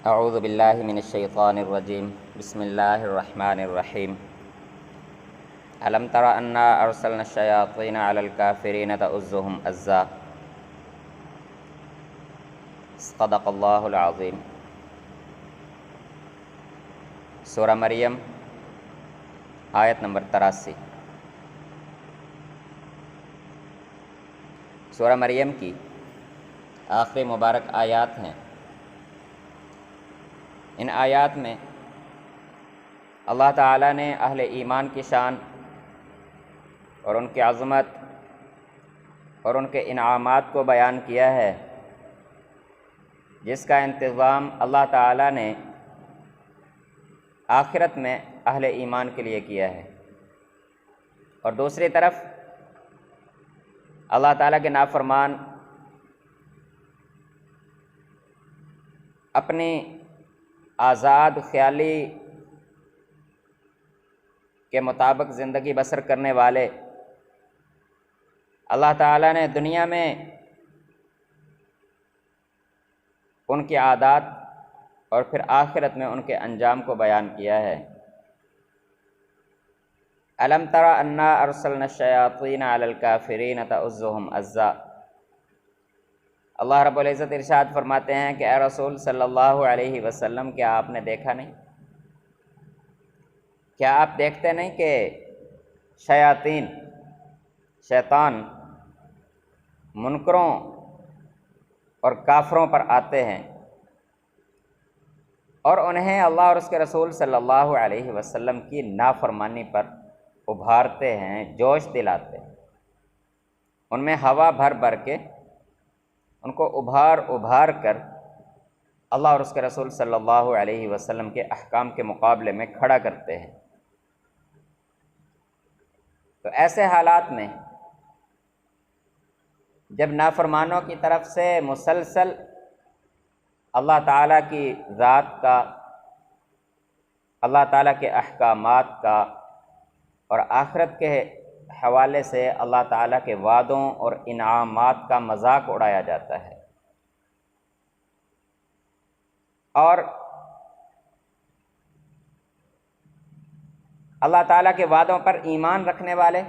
اعوذ باللہ من الشیطان الرجیم بسم اللہ الرحمن الرحیم الم تر انا ارسلنا الشیاطین علی الکافرین تؤزهم ازا صدق اللہ العظیم۔ سورہ مریم آیت نمبر 83۔ سورہ مریم کی آخری مبارک آیات ہیں۔ ان آیات میں اللہ تعالیٰ نے اہل ایمان کی شان اور ان کی عظمت اور ان کے انعامات کو بیان کیا ہے، جس کا انتظام اللہ تعالیٰ نے آخرت میں اہل ایمان کے لیے کیا ہے، اور دوسری طرف اللہ تعالیٰ کے نافرمان اپنی آزاد خیالی کے مطابق زندگی بسر کرنے والے اللہ تعالیٰ نے دنیا میں ان کی عادات اور پھر آخرت میں ان کے انجام کو بیان کیا ہے۔ الم تر انا ارسلنا الشیاطین علی الکافرین تؤزهم ازا۔ اللہ رب العزت ارشاد فرماتے ہیں کہ اے رسول صلی اللہ علیہ وسلم، کیا آپ نے دیکھا نہیں، کیا آپ دیکھتے نہیں کہ شیطان منکروں اور کافروں پر آتے ہیں اور انہیں اللہ اور اس کے رسول صلی اللہ علیہ وسلم کی نافرمانی پر ابھارتے ہیں، جوش دلاتے ہیں، ان میں ہوا بھر بھر کے ان کو ابھار کر اللہ اور اس کے رسول صلی اللہ علیہ وسلم کے احکام کے مقابلے میں کھڑا کرتے ہیں۔ تو ایسے حالات میں جب نافرمانوں کی طرف سے مسلسل اللہ تعالیٰ کی ذات کا، اللہ تعالیٰ کے احکامات کا اور آخرت کے حوالے سے اللہ تعالیٰ کے وعدوں اور انعامات کا مذاق اڑایا جاتا ہے، اور اللہ تعالیٰ کے وعدوں پر ایمان رکھنے والے،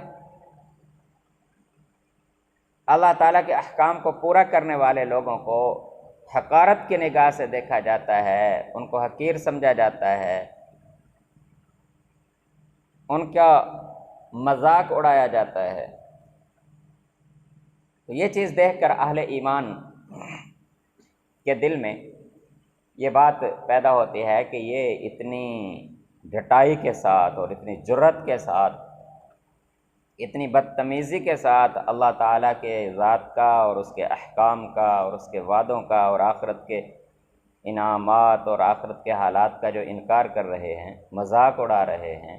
اللہ تعالیٰ کے احکام کو پورا کرنے والے لوگوں کو حقارت کی نگاہ سے دیکھا جاتا ہے، ان کو حقیر سمجھا جاتا ہے، ان کا مذاق اڑایا جاتا ہے۔ تو یہ چیز دیکھ کر اہل ایمان کے دل میں یہ بات پیدا ہوتی ہے کہ یہ اتنی ڈٹائی کے ساتھ اور اتنی جرأت کے ساتھ، اتنی بدتمیزی کے ساتھ اللہ تعالیٰ کے ذات کا اور اس کے احکام کا اور اس کے وعدوں کا اور آخرت کے انعامات اور آخرت کے حالات کا جو انکار کر رہے ہیں، مذاق اڑا رہے ہیں،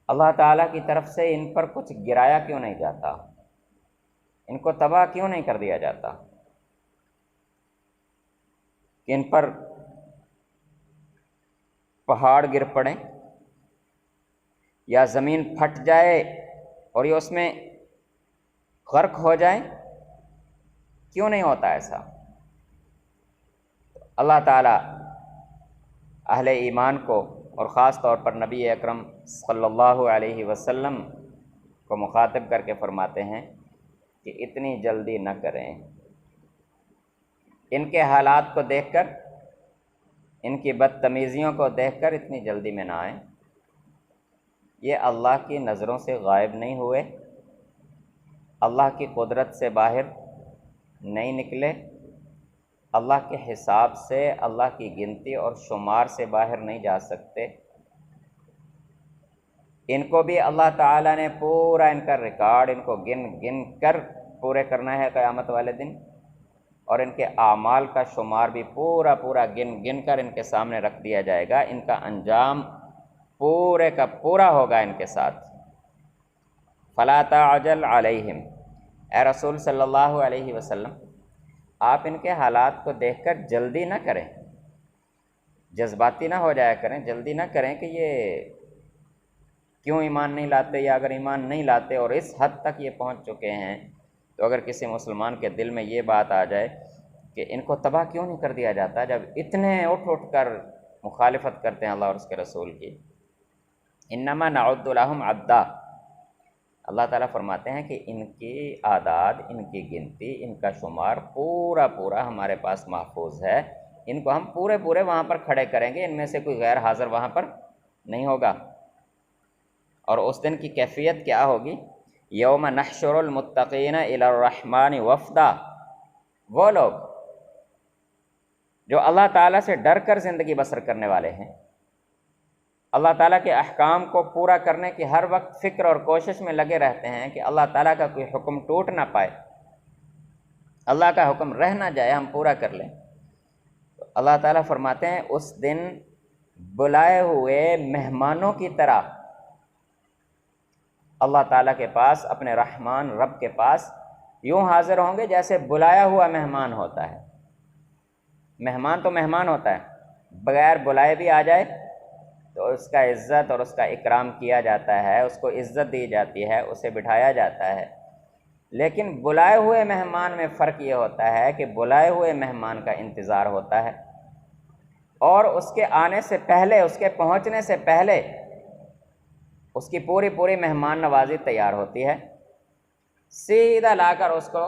اللہ تعالیٰ کی طرف سے ان پر کچھ گرایا کیوں نہیں جاتا، ان کو تباہ کیوں نہیں کر دیا جاتا، کہ ان پر پہاڑ گر پڑیں یا زمین پھٹ جائے اور یہ اس میں غرق ہو جائیں، کیوں نہیں ہوتا ایسا؟ اللہ تعالیٰ اہل ایمان کو اور خاص طور پر نبی اکرم صلی اللہ علیہ وسلم کو مخاطب کر کے فرماتے ہیں کہ اتنی جلدی نہ کریں، ان کے حالات کو دیکھ کر، ان کی بدتمیزیوں کو دیکھ کر اتنی جلدی میں نہ آئیں۔ یہ اللہ کی نظروں سے غائب نہیں ہوئے، اللہ کی قدرت سے باہر نہیں نکلے، اللہ کے حساب سے، اللہ کی گنتی اور شمار سے باہر نہیں جا سکتے۔ ان کو بھی اللہ تعالیٰ نے پورا ان کا ریکارڈ ان کو گن گن کر پورے کرنا ہے قیامت والے دن، اور ان کے اعمال کا شمار بھی پورا گن گن کر ان کے سامنے رکھ دیا جائے گا۔ ان کا انجام پورے کا پورا ہوگا ان کے ساتھ۔ فلا تعجل علیہم، اے رسول صلی اللہ علیہ وسلم، آپ ان کے حالات کو دیکھ کر جلدی نہ کریں، جذباتی نہ ہو جایا کریں، جلدی نہ کریں کہ یہ کیوں ایمان نہیں لاتے، یا اگر ایمان نہیں لاتے اور اس حد تک یہ پہنچ چکے ہیں، تو اگر کسی مسلمان کے دل میں یہ بات آ جائے کہ ان کو تباہ کیوں نہیں کر دیا جاتا جب اتنے اٹھ اٹھ کر مخالفت کرتے ہیں اللہ اور اس کے رسول کی۔ انما نعد لهم عدا، اللہ تعالیٰ فرماتے ہیں کہ ان کی اعداد، ان کی گنتی، ان کا شمار پورا پورا ہمارے پاس محفوظ ہے، ان کو ہم پورے پورے وہاں پر کھڑے کریں گے، ان میں سے کوئی غیر حاضر وہاں پر نہیں ہوگا۔ اور اس دن کی کیفیت کیا ہوگی؟ یوم نحشر المتقین الی الرحمن وفدا، وہ لوگ جو اللہ تعالیٰ سے ڈر کر زندگی بسر کرنے والے ہیں، اللہ تعالیٰ کے احکام کو پورا کرنے کی ہر وقت فکر اور کوشش میں لگے رہتے ہیں کہ اللہ تعالیٰ کا کوئی حکم ٹوٹ نہ پائے، اللہ کا حکم رہ نہ جائے، ہم پورا کر لیں۔ تو اللہ تعالیٰ فرماتے ہیں اس دن بلائے ہوئے مہمانوں کی طرح اللہ تعالیٰ کے پاس، اپنے رحمان رب کے پاس یوں حاضر ہوں گے جیسے بلایا ہوا مہمان ہوتا ہے۔ مہمان تو مہمان ہوتا ہے، بغیر بلائے بھی آ جائے تو اس کا عزت اور اس کا اکرام کیا جاتا ہے، اس کو عزت دی جاتی ہے، اسے بٹھایا جاتا ہے۔ لیکن بلائے ہوئے مہمان میں فرق یہ ہوتا ہے کہ بلائے ہوئے مہمان کا انتظار ہوتا ہے، اور اس کے آنے سے پہلے، اس کے پہنچنے سے پہلے اس کی پوری پوری مہمان نوازی تیار ہوتی ہے، سیدھا لا کر اس کو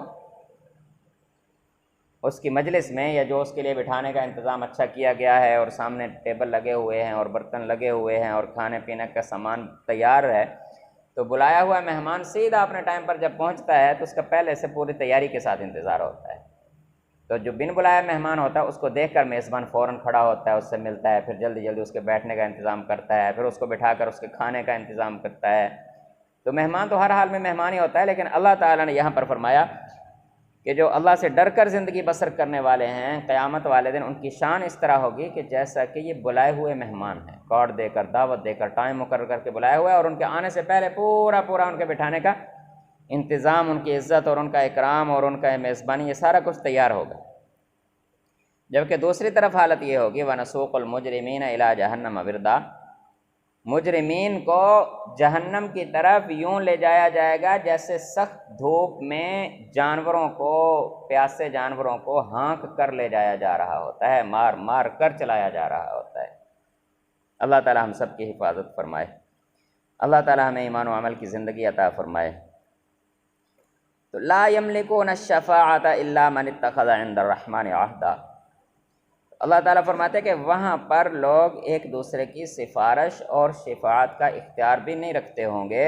اس کی مجلس میں، یا جو اس کے لیے بٹھانے کا انتظام اچھا کیا گیا ہے اور سامنے ٹیبل لگے ہوئے ہیں اور برتن لگے ہوئے ہیں اور کھانے پینے کا سامان تیار ہے، تو بلایا ہوا مہمان سیدھا اپنے ٹائم پر جب پہنچتا ہے تو اس کا پہلے سے پوری تیاری کے ساتھ انتظار ہوتا ہے۔ تو جو بن بلایا مہمان ہوتا ہے اس کو دیکھ کر میزبان فوراً کھڑا ہوتا ہے، اس سے ملتا ہے، پھر جلدی جلدی اس کے بیٹھنے کا انتظام کرتا ہے، پھر اس کو بٹھا کر اس کے کھانے کا انتظام کرتا ہے۔ تو مہمان تو ہر حال میں مہمان ہی ہوتا ہے، لیکن اللہ تعالیٰ نے یہاں پر فرمایا کہ جو اللہ سے ڈر کر زندگی بسر کرنے والے ہیں، قیامت والے دن ان کی شان اس طرح ہوگی کہ جیسا کہ یہ بلائے ہوئے مہمان ہیں، کارڈ دے کر، دعوت دے کر، ٹائم مقرر کر کے بلائے ہوئے، اور ان کے آنے سے پہلے پورا پورا ان کے بٹھانے کا انتظام، ان کی عزت اور ان کا اکرام اور ان کا میزبانی، یہ سارا کچھ تیار ہوگا۔ جبکہ دوسری طرف حالت یہ ہوگی وَنَسُوقُ الْمُجْرِمِينَ إِلَىٰ جَهَنَّمَ وِرْدًا، مجرمین کو جہنم کی طرف یوں لے جایا جائے گا جیسے سخت دھوپ میں جانوروں کو، پیاسے جانوروں کو ہانک کر لے جایا جا رہا ہوتا ہے، مار مار کر چلایا جا رہا ہوتا ہے۔ اللہ تعالی ہم سب کی حفاظت فرمائے، اللہ تعالی ہمیں ایمان و عمل کی زندگی عطا فرمائے۔ تو لا یملکون الشفاعۃ الا من اتخذ عند الرحمن عہدا، اللہ تعالیٰ فرماتے ہیں کہ وہاں پر لوگ ایک دوسرے کی سفارش اور شفاعت کا اختیار بھی نہیں رکھتے ہوں گے،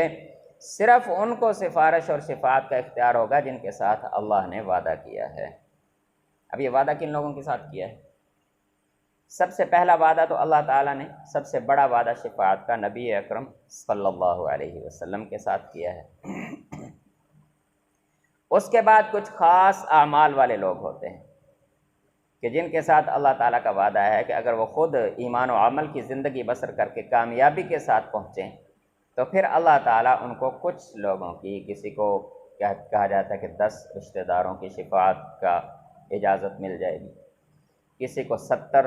صرف ان کو سفارش اور شفاعت کا اختیار ہوگا جن کے ساتھ اللہ نے وعدہ کیا ہے۔ اب یہ وعدہ کن لوگوں کے ساتھ کیا ہے؟ سب سے پہلا وعدہ تو اللہ تعالیٰ نے، سب سے بڑا وعدہ شفاعت کا، نبی اکرم صلی اللہ علیہ وسلم کے ساتھ کیا ہے۔ اس کے بعد کچھ خاص اعمال والے لوگ ہوتے ہیں کہ جن کے ساتھ اللہ تعالیٰ کا وعدہ ہے کہ اگر وہ خود ایمان و عمل کی زندگی بسر کر کے کامیابی کے ساتھ پہنچیں تو پھر اللہ تعالیٰ ان کو کچھ لوگوں کی، کسی کو کہا جاتا ہے کہ 10 رشتہ داروں کی شفاعت کا اجازت مل جائے گی، کسی کو 70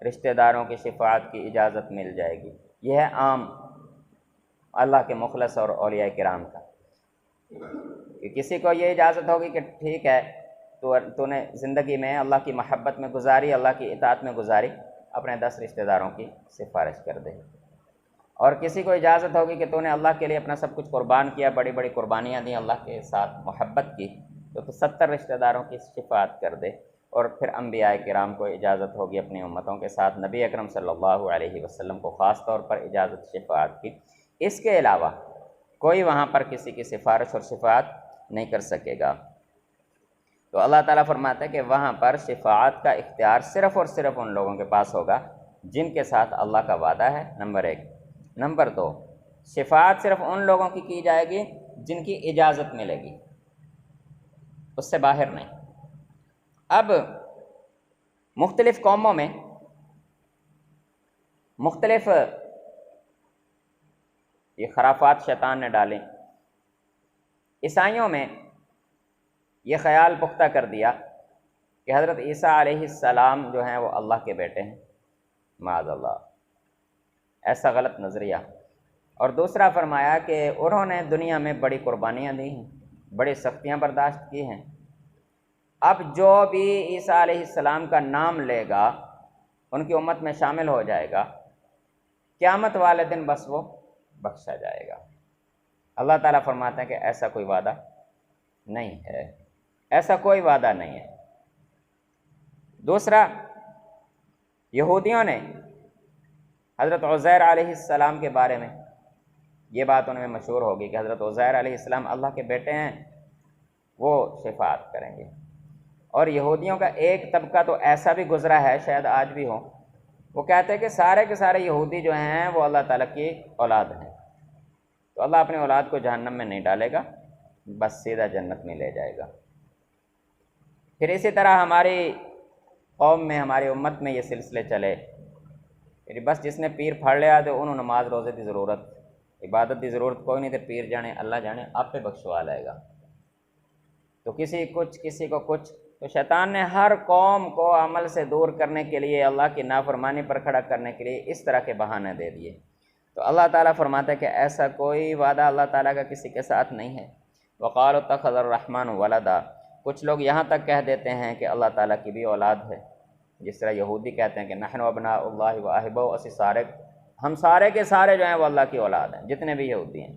رشتہ داروں کی شفاعت کی اجازت مل جائے گی۔ یہ ہے عام اللہ کے مخلص اور اولیاء کرام کا، کہ کسی کو یہ اجازت ہوگی کہ ٹھیک ہے تو نے زندگی میں اللہ کی محبت میں گزاری، اللہ کی اطاعت میں گزاری، اپنے 10 رشتہ داروں کی سفارش کر دے۔ اور کسی کو اجازت ہوگی کہ تو نے اللہ کے لیے اپنا سب کچھ قربان کیا، بڑی بڑی قربانیاں دیں، اللہ کے ساتھ محبت کی، تو 70 رشتہ داروں کی شفاعت کر دے۔ اور پھر انبیاء کرام کو اجازت ہوگی اپنی امتوں کے ساتھ، نبی اکرم صلی اللہ علیہ وسلم کو خاص طور پر اجازت شفاعت کی۔ اس کے علاوہ کوئی وہاں پر کسی کی سفارش اور شفاعت نہیں کر سکے گا۔ تو اللہ تعالیٰ فرماتا ہے کہ وہاں پر شفاعت کا اختیار صرف اور صرف ان لوگوں کے پاس ہوگا جن کے ساتھ اللہ کا وعدہ ہے، نمبر 1۔ نمبر 2، شفاعت صرف ان لوگوں کی جائے گی جن کی اجازت ملے گی، اس سے باہر نہیں۔ اب مختلف قوموں میں مختلف یہ خرافات شیطان نے ڈالیں۔ عیسائیوں میں یہ خیال پختہ کر دیا کہ حضرت عیسیٰ علیہ السلام جو ہیں وہ اللہ کے بیٹے ہیں، معاذ اللہ، ایسا غلط نظریہ۔ اور دوسرا فرمایا کہ انہوں نے دنیا میں بڑی قربانیاں دی ہیں، بڑی سختیاں برداشت کی ہیں، اب جو بھی عیسیٰ علیہ السلام کا نام لے گا ان کی امت میں شامل ہو جائے گا، قیامت والے دن بس وہ بخشا جائے گا۔ اللہ تعالیٰ فرماتے ہیں کہ ایسا کوئی وعدہ نہیں ہے، ایسا کوئی وعدہ نہیں ہے۔ دوسرا، یہودیوں نے حضرت عزیر علیہ السلام کے بارے میں یہ بات ان میں مشہور ہوگی کہ حضرت عزیر علیہ السلام اللہ کے بیٹے ہیں، وہ شفاعت کریں گے۔ اور یہودیوں کا ایک طبقہ تو ایسا بھی گزرا ہے، شاید آج بھی ہو، وہ کہتے ہیں کہ سارے کے سارے یہودی جو ہیں وہ اللہ تعالیٰ کی اولاد ہیں، تو اللہ اپنی اولاد کو جہنم میں نہیں ڈالے گا، بس سیدھا جنت میں لے جائے گا۔ پھر اسی طرح ہماری قوم میں، ہماری امت میں یہ سلسلے چلے، بس جس نے پیر پھڑ لیا تو انہوں نماز روزے کی ضرورت، عبادت کی ضرورت کوئی نہیں، تو پیر جانے اللہ جانے آپ پہ بخشوا لائے گا۔ تو کسی کچھ، کسی کو کچھ، تو شیطان نے ہر قوم کو عمل سے دور کرنے کے لیے، اللہ کی نافرمانی پر کھڑا کرنے کے لیے اس طرح کے بہانے دے دیے۔ تو اللہ تعالیٰ فرماتا ہے کہ ایسا کوئی وعدہ اللہ تعالیٰ کا کسی کے ساتھ نہیں ہے۔ وقالوا اتخذ الرحمن ولدا، کچھ لوگ یہاں تک کہہ دیتے ہیں کہ اللہ تعالیٰ کی بھی اولاد ہے، جس طرح یہودی کہتے ہیں کہ نحن ابناء اللہ واحباؤ، اسی سارے، ہم سارے کے سارے جو ہیں وہ اللہ کی اولاد ہیں، جتنے بھی یہودی ہیں۔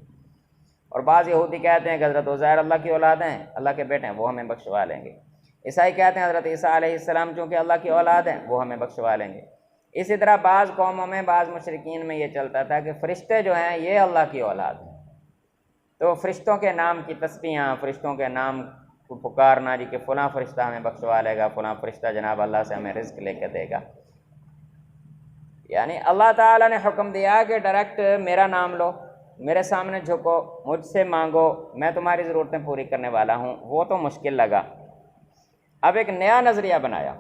اور بعض یہودی کہتے ہیں کہ حضرت عزیر اللہ کی اولاد ہیں، اللہ کے بیٹے ہیں، وہ ہمیں بخشوا لیں گے۔ عیسائی کہتے ہیں حضرت عیسیٰ علیہ السلام چونکہ اللہ کی اولاد ہیں، وہ ہمیں بخشوا لیں گے۔ اسی طرح بعض قوموں میں، بعض مشرکین میں یہ چلتا تھا کہ فرشتے جو ہیں یہ اللہ کی اولاد ہیں، تو فرشتوں کے نام کی تسبیحاں، فرشتوں کے نام کو پکارنا، جی کہ فلاں فرشتہ ہمیں بخشوا لے گا، فلاں فرشتہ جناب اللہ سے ہمیں رزق لے کے دے گا۔ یعنی اللہ تعالیٰ نے حکم دیا کہ ڈائریکٹ میرا نام لو، میرے سامنے جھکو، مجھ سے مانگو، میں تمہاری ضرورتیں پوری کرنے والا ہوں، وہ تو مشکل لگا۔ اب ایک نیا نظریہ بنایا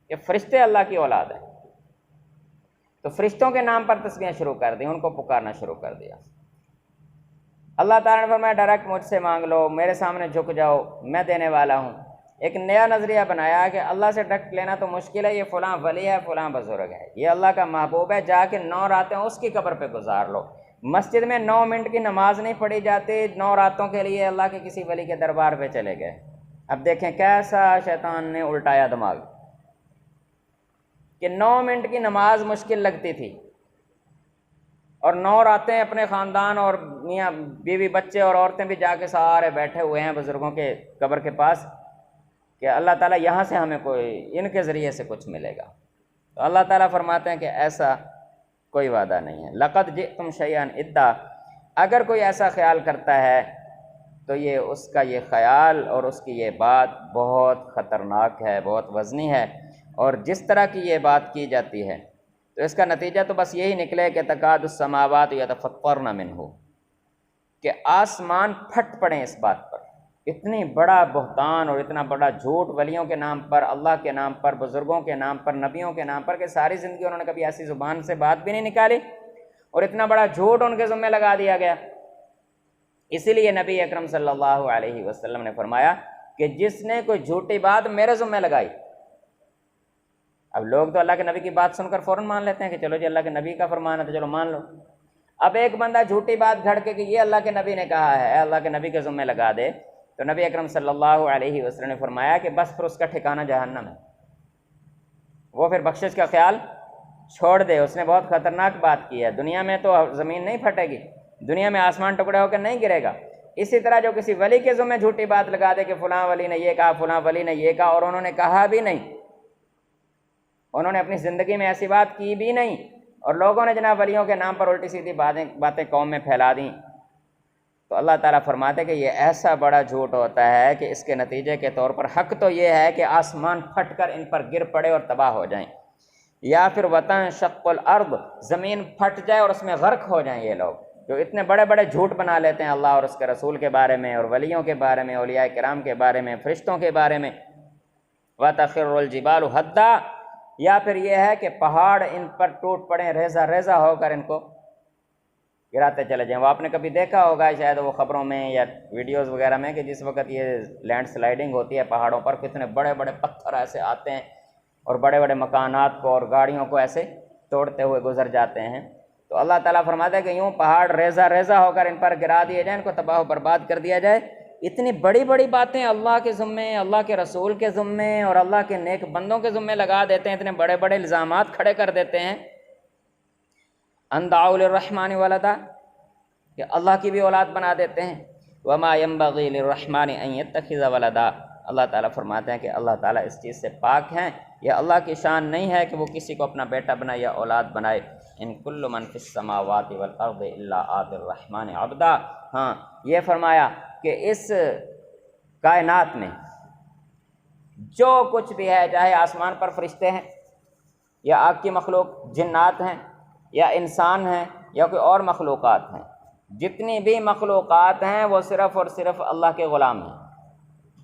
کہ فرشتے اللہ کی اولاد ہیں، تو فرشتوں کے نام پر تسبیحیں شروع کر دی، ان کو پکارنا شروع کر دیا۔ اللہ تعالیٰ نے فرمایا ڈائریکٹ مجھ سے مانگ لو، میرے سامنے جھک جاؤ، میں دینے والا ہوں۔ ایک نیا نظریہ بنایا کہ اللہ سے ڈائریکٹ لینا تو مشکل ہے، یہ فلاں ولی ہے، فلاں بزرگ ہے، یہ اللہ کا محبوب ہے، جا کے 9 راتیں اس کی قبر پہ گزار لو۔ مسجد میں 9 منٹ کی نماز نہیں پڑھی جاتی، 9 راتوں کے لیے اللہ کے کسی ولی کے دربار پہ چلے گئے۔ اب دیکھیں کیسا شیطان نے الٹایا دماغ، کہ 9 منٹ کی نماز مشکل لگتی تھی، اور 9 راتیں اپنے خاندان اور میاں بیوی بچے اور عورتیں بھی جا کے سارے بیٹھے ہوئے ہیں بزرگوں کے قبر کے پاس کہ اللہ تعالیٰ یہاں سے ہمیں کوئی، ان کے ذریعے سے کچھ ملے گا۔ تو اللہ تعالیٰ فرماتے ہیں کہ ایسا کوئی وعدہ نہیں ہے۔ لقد جئتم شیئا ادا، اگر کوئی ایسا خیال کرتا ہے تو یہ اس کا یہ خیال اور اس کی یہ بات بہت خطرناک ہے، بہت وزنی ہے، اور جس طرح کی یہ بات کی جاتی ہے تو اس کا نتیجہ تو بس یہی نکلے کہ تکاد السماوات یتفطرن منہ، کہ آسمان پھٹ پڑیں اس بات پر۔ اتنی بڑا بہتان اور اتنا بڑا جھوٹ ولیوں کے نام پر، اللہ کے نام پر، بزرگوں کے نام پر، نبیوں کے نام پر، کہ ساری زندگی انہوں نے کبھی ایسی زبان سے بات بھی نہیں نکالی، اور اتنا بڑا جھوٹ ان کے ذمہ لگا دیا گیا۔ اسی لیے نبی اکرم صلی اللہ علیہ وسلم نے فرمایا کہ جس نے کوئی جھوٹی بات میرے ذمہ لگائی، اب لوگ تو اللہ کے نبی کی بات سن کر فوراً مان لیتے ہیں کہ چلو جی اللہ کے نبی کا فرمان ہے تو چلو مان لو۔ اب ایک بندہ جھوٹی بات گھڑ کے کہ یہ اللہ کے نبی نے کہا ہے، اللہ کے نبی کے ذمہ لگا دے، تو نبی اکرم صلی اللہ علیہ وسلم نے فرمایا کہ بس پھر اس کا ٹھکانہ جہنم ہے، وہ پھر بخشش کا خیال چھوڑ دے، اس نے بہت خطرناک بات کی ہے۔ دنیا میں تو زمین نہیں پھٹے گی، دنیا میں آسمان ٹکڑے ہو کے نہیں گرے گا۔ اسی طرح جو کسی ولی کے ذمہ جھوٹی بات لگا دے کہ فلاں ولی نے یہ کہا، فلاں ولی نے یہ کہا، اور انہوں نے کہا بھی نہیں، انہوں نے اپنی زندگی میں ایسی بات کی بھی نہیں، اور لوگوں نے جناب ولیوں کے نام پر الٹی سیدھی باتیں قوم میں پھیلا دیں، تو اللہ تعالیٰ فرماتے کہ یہ ایسا بڑا جھوٹ ہوتا ہے کہ اس کے نتیجے کے طور پر حق تو یہ ہے کہ آسمان پھٹ کر ان پر گر پڑے اور تباہ ہو جائیں، یا پھر وتنشق الارض، زمین پھٹ جائے اور اس میں غرق ہو جائیں۔ یہ لوگ جو اتنے بڑے بڑے جھوٹ بنا لیتے ہیں اللہ اور اس کے رسول کے بارے میں، اور ولیوں کے بارے میں، اولیاء کرام کے بارے میں، فرشتوں کے بارے میں۔ وتخر الجبال ہدا، یا پھر یہ ہے کہ پہاڑ ان پر ٹوٹ پڑیں، ریزہ ریزہ ہو کر ان کو گراتے چلے جائیں۔ وہ آپ نے کبھی دیکھا ہوگا شاید وہ خبروں میں یا ویڈیوز وغیرہ میں کہ جس وقت یہ لینڈ سلائڈنگ ہوتی ہے پہاڑوں پر، کتنے بڑے بڑے پتھر ایسے آتے ہیں اور بڑے بڑے مکانات کو اور گاڑیوں کو ایسے توڑتے ہوئے گزر جاتے ہیں۔ تو اللہ تعالیٰ فرماتا ہے کہ یوں پہاڑ ریزہ ریزہ ہو کر ان پر گرا دیے جائیں، ان کو تباہ و برباد کر دیا جائے، اتنی بڑی بڑی باتیں اللہ کے ذمے، اللہ کے رسول کے ذمے اور اللہ کے نیک بندوں کے ذمے لگا دیتے ہیں، اتنے بڑے بڑے الزامات کھڑے کر دیتے ہیں۔ ان دعوا للرحمن ولدا، کہ اللہ کی بھی اولاد بنا دیتے ہیں۔ وما ينبغي للرحمن ان يتخذ ولدا، اللہ تعالیٰ فرماتے ہیں کہ اللہ تعالیٰ اس چیز سے پاک ہیں، یہ اللہ کی شان نہیں ہے کہ وہ کسی کو اپنا بیٹا بنائے یا اولاد بنائے۔ ان کل من فی السماوات والارض الا آتی الرحمن عبدا، ہاں یہ فرمایا کہ اس کائنات میں جو کچھ بھی ہے، چاہے آسمان پر فرشتے ہیں یا آگ کی مخلوق جنات ہیں یا انسان ہیں یا کوئی اور مخلوقات ہیں، جتنی بھی مخلوقات ہیں وہ صرف اور صرف اللہ کے غلام ہیں،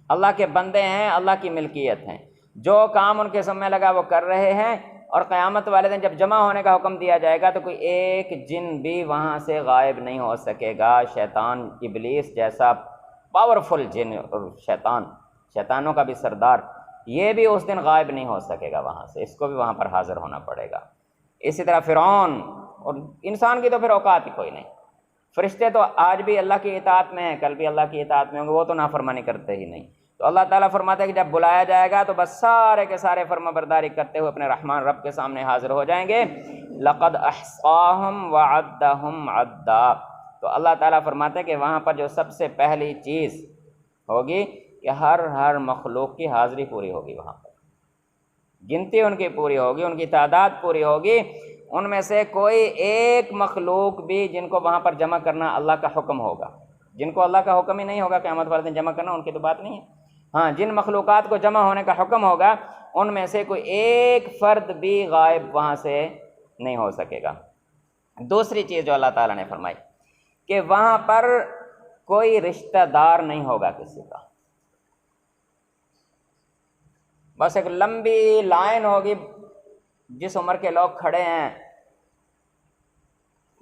اللہ کے بندے ہیں، اللہ کی ملکیت ہیں۔ جو کام ان کے ذمہ لگا وہ کر رہے ہیں، اور قیامت والے دن جب جمع ہونے کا حکم دیا جائے گا تو کوئی ایک جن بھی وہاں سے غائب نہیں ہو سکے گا۔ شیطان، ابلیس جیسا پاورفل جن اور شیطانوں کا بھی سردار، یہ بھی اس دن غائب نہیں ہو سکے گا وہاں سے، اس کو بھی وہاں پر حاضر ہونا پڑے گا۔ اسی طرح فرعون، اور انسان کی تو پھر اوقات ہی کوئی نہیں۔ فرشتے تو آج بھی اللہ کی اطاعت میں ہیں، کل بھی اللہ کی اطاعت میں ہوں گے، وہ تو نافرمانی کرتے ہی نہیں۔ تو اللہ تعالیٰ فرماتا ہے کہ جب بلایا جائے گا تو بس سارے کے سارے فرما برداری کرتے ہوئے اپنے رحمان رب کے سامنے حاضر ہو جائیں گے۔ لقد احصاهم وعدهم عدا، تو اللہ تعالیٰ فرماتے ہیں کہ وہاں پر جو سب سے پہلی چیز ہوگی کہ ہر مخلوق کی حاضری پوری ہوگی، وہاں پر گنتی ان کی پوری ہوگی، ان کی تعداد پوری ہوگی۔ ان میں سے کوئی ایک مخلوق بھی جن کو وہاں پر جمع کرنا اللہ کا حکم ہوگا، جن کو اللہ کا حکم ہی نہیں ہوگا قیامت والے دن جمع کرنا، ان کی تو بات نہیں ہے۔ ہاں، جن مخلوقات کو جمع ہونے کا حکم ہوگا ان میں سے کوئی ایک فرد بھی غائب وہاں سے نہیں ہو سکے گا۔ دوسری چیز جو اللہ تعالیٰ نے فرمائی کہ وہاں پر کوئی رشتہ دار نہیں ہوگا کسی کا، بس ایک لمبی لائن ہوگی، جس عمر کے لوگ کھڑے ہیں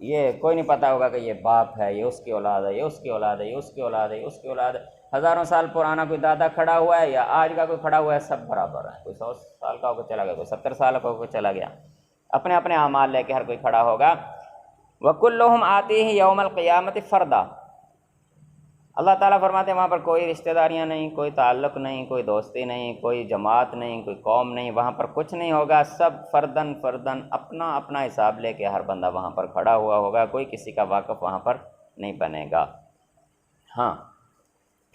یہ کوئی نہیں پتہ ہوگا کہ یہ باپ ہے، یہ اس کی اولاد ہے، یہ اس کی اولاد ہے، یہ اس کی اولاد ہے، یہ اس کی اولاد ہے۔ ہزاروں سال پرانا کوئی دادا کھڑا ہوا ہے یا آج کا کوئی کھڑا ہوا ہے، سب برابر ہیں، کوئی 100 سال کا ہو کے چلا گیا، کوئی 70 سال کا ہو کے چلا گیا، اپنے اپنے اعمال لے کے ہر کوئی کھڑا ہوگا۔ وَكُلُّهُمْ آتِيهِ يَوْمَ الْقِيَامَةِ فَرْدًا، اللہ تعالیٰ فرماتے ہیں وہاں پر کوئی رشتہ داریاں نہیں، کوئی تعلق نہیں، کوئی دوستی نہیں، کوئی جماعت نہیں، کوئی قوم نہیں، وہاں پر کچھ نہیں ہوگا، سب فردن فردن اپنا اپنا حساب لے کے ہر بندہ وہاں پر کھڑا ہوا ہوگا، کوئی کسی کا واقف وہاں پر نہیں بنے گا۔ ہاں،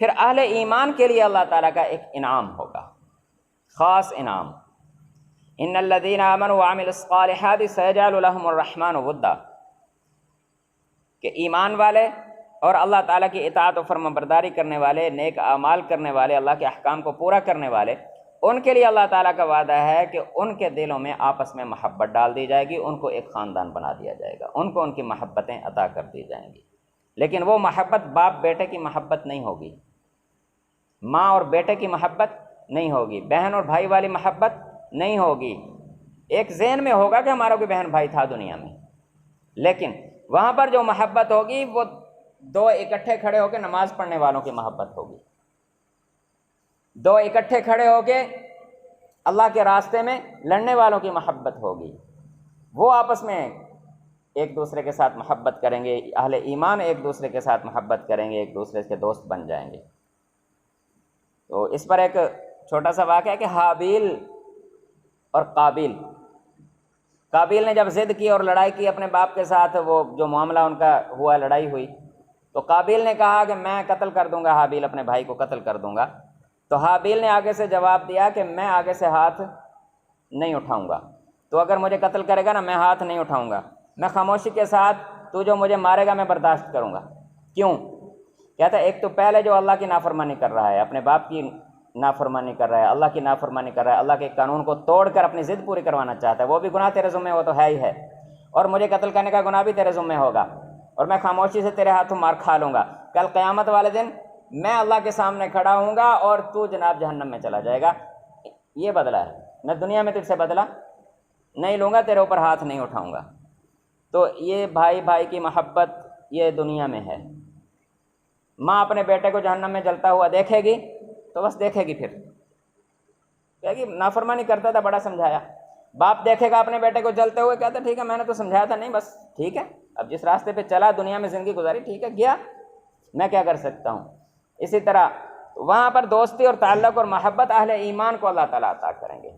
پھر اہل ایمان کے لیے اللہ تعالیٰ کا ایک انعام ہوگا، خاص انعام۔ ان الذین آمنوا وعملوا الصالحات سیجعل لهم الرحمن ودا، کہ ایمان والے اور اللہ تعالیٰ کی اطاعت و فرما برداری کرنے والے، نیک اعمال کرنے والے، اللہ کے احکام کو پورا کرنے والے، ان کے لیے اللہ تعالیٰ کا وعدہ ہے کہ ان کے دلوں میں آپس میں محبت ڈال دی جائے گی، ان کو ایک خاندان بنا دیا جائے گا، ان کو ان کی محبتیں عطا کر دی جائیں گی۔ لیکن وہ محبت باپ بیٹے کی محبت نہیں ہوگی، ماں اور بیٹے کی محبت نہیں ہوگی، بہن اور بھائی والی محبت نہیں ہوگی۔ ایک ذہن میں ہوگا کہ ہمارا کوئی بہن بھائی تھا دنیا میں، لیکن وہاں پر جو محبت ہوگی وہ دو اکٹھے کھڑے ہو کے نماز پڑھنے والوں کی محبت ہوگی، دو اکٹھے کھڑے ہو کے اللہ کے راستے میں لڑنے والوں کی محبت ہوگی، وہ آپس میں ایک دوسرے کے ساتھ محبت کریں گے، اہل ایمان ایک دوسرے کے ساتھ محبت کریں گے، ایک دوسرے کے دوست بن جائیں گے۔ تو اس پر ایک چھوٹا سا واقعہ ہے کہ حابیل اور قابیل نے جب ضد کی اور لڑائی کی اپنے باپ کے ساتھ، وہ جو معاملہ ان کا ہوا، لڑائی ہوئی، تو قابیل نے کہا کہ میں قتل کر دوں گا حابیل، اپنے بھائی کو قتل کر دوں گا۔ تو حابیل نے آگے سے جواب دیا کہ میں آگے سے ہاتھ نہیں اٹھاؤں گا، تو اگر مجھے قتل کرے گا نا میں ہاتھ نہیں اٹھاؤں گا، میں خاموشی کے ساتھ تو جو مجھے مارے گا میں برداشت کروں گا۔ کیوں؟ کہتا ہے ایک تو پہلے جو اللہ کی نافرمانی کر رہا ہے، اپنے باپ کی نافرمانی کر رہا ہے، اللہ کی نافرمانی کر رہا ہے، اللہ کے قانون کو توڑ کر اپنی ضد پوری کروانا چاہتا ہے، وہ بھی گناہ تیرے ذمہ، وہ تو ہے ہی ہے، اور مجھے قتل کرنے کا گناہ بھی تیرے ذمہ ہوگا، اور میں خاموشی سے تیرے ہاتھوں مار کھا لوں گا۔ کل قیامت والے دن میں اللہ کے سامنے کھڑا ہوں گا اور تو جناب جہنم میں چلا جائے گا۔ یہ بدلہ ہے، میں دنیا میں تجھ سے بدلہ نہیں لوں گا، تیرے اوپر ہاتھ نہیں اٹھاؤں گا۔ تو یہ بھائی بھائی کی محبت یہ دنیا میں ہے۔ ماں اپنے بیٹے کو جہنم میں جلتا ہوا دیکھے گی تو بس دیکھے گی، پھر کہے گی نافرمانی کرتا تھا، بڑا سمجھایا۔ باپ دیکھے گا اپنے بیٹے کو جلتے ہوئے، کہتا ٹھیک ہے میں نے تو سمجھایا تھا، نہیں بس ٹھیک ہے، اب جس راستے پہ چلا دنیا میں زندگی گزاری ٹھیک ہے، گیا، میں کیا کر سکتا ہوں۔ اسی طرح وہاں پر دوستی اور تعلق اور محبت اہل ایمان کو اللہ تعالیٰ عطا کریں گے۔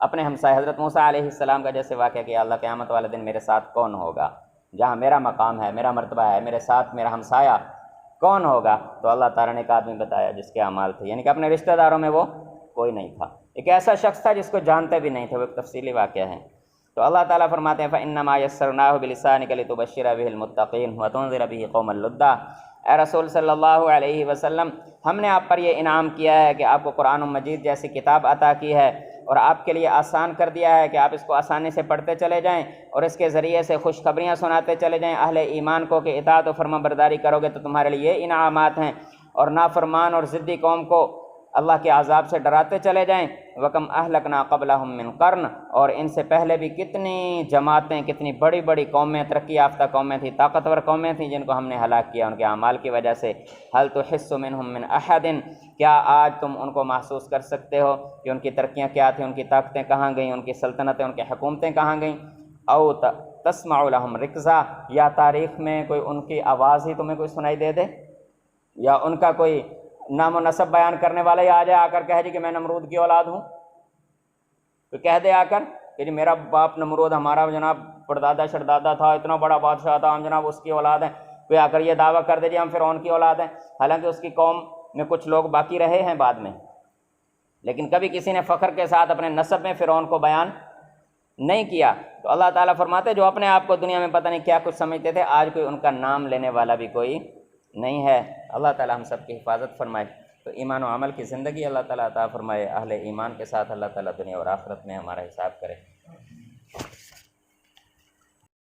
اپنے ہمسائے حضرت موسیٰ علیہ السلام کا جیسے واقعہ کہ اللہ قیامت والے دن میرے ساتھ کون ہوگا، جہاں میرا مقام ہے، میرا مرتبہ ہے، میرے ساتھ میرا ہمسایہ کون ہوگا، تو اللہ تعالیٰ نے ایک آدمی بتایا جس کے اعمال تھے، یعنی کہ اپنے رشتہ داروں میں وہ کوئی نہیں تھا، ایک ایسا شخص تھا جس کو جانتے بھی نہیں تھے، وہ ایک تفصیلی واقعہ ہے۔ تو اللہ تعالیٰ فرماتے ہیں فَإِنَّمَا يَسَّرْنَاهُ بِلِسَانِكَ لِتُبَشِّرَ بِهِ الْمُتَّقِينَ وَتُنذِرَ بِهِ قَوْمًا لُدًّا۔ اے رسول صلی اللہ علیہ وسلم، ہم نے آپ پر یہ انعام کیا ہے کہ آپ کو قرآن مجید جیسی کتاب عطا کی ہے اور آپ کے لیے آسان کر دیا ہے کہ آپ اس کو آسانی سے پڑھتے چلے جائیں اور اس کے ذریعے سے خوشخبریاں سناتے چلے جائیں اہل ایمان کو کہ اطاعت و فرما برداری کرو گے تو تمہارے لیے یہ انعامات ہیں، اور نافرمان اور ضدی قوم کو اللہ کے عذاب سے ڈراتے چلے جائیں۔ وَكَمْ أَهْلَكْنَا قَبْلَهُم مِّن قَرْنٍ، اور ان سے پہلے بھی کتنی جماعتیں، کتنی بڑی بڑی قومیں، ترقی یافتہ قومیں تھیں، طاقتور قومیں تھیں جن کو ہم نے ہلاک کیا ان کے اعمال کی وجہ سے۔ هَلْ تُحِسُّ مِنْهُم مِّنْ أَحَدٍ، کیا آج تم ان کو محسوس کر سکتے ہو کہ ان کی ترقیاں کیا تھیں، ان کی طاقتیں کہاں گئیں، ان کی سلطنتیں، ان کی حکومتیں کہاں گئیں؟ او تسمع لهم رکزا، یا تاریخ میں کوئی ان کی آواز ہی تمہیں کوئی سنائی دے دے، یا ان کا کوئی نام و نسب بیان کرنے والا ہی آ جائے آ کر کہہ جی کہ میں نمرود کی اولاد ہوں، تو کہہ دے آ کر کہ جی میرا باپ نمرود ہمارا جناب پردادا شردادا تھا، اتنا بڑا بادشاہ تھا، ہم جناب اس کی اولاد ہیں، کوئی آ کر یہ دعویٰ کر دے جی ہم فرعون کی اولاد ہیں، حالانکہ اس کی قوم میں کچھ لوگ باقی رہے ہیں بعد میں، لیکن کبھی کسی نے فخر کے ساتھ اپنے نسب میں فرعون کو بیان نہیں کیا۔ تو اللہ تعالیٰ فرماتے جو اپنے آپ کو دنیا میں پتہ نہیں کیا کچھ سمجھتے تھے، آج کوئی ان کا نام لینے والا بھی کوئی نہیں ہے۔ اللہ تعالیٰ ہم سب کی حفاظت فرمائے۔ تو ایمان و عمل کی زندگی اللہ تعالیٰ عطا فرمائے، اہل ایمان کے ساتھ اللہ تعالیٰ دنیا اور آخرت میں ہمارا حساب کرے۔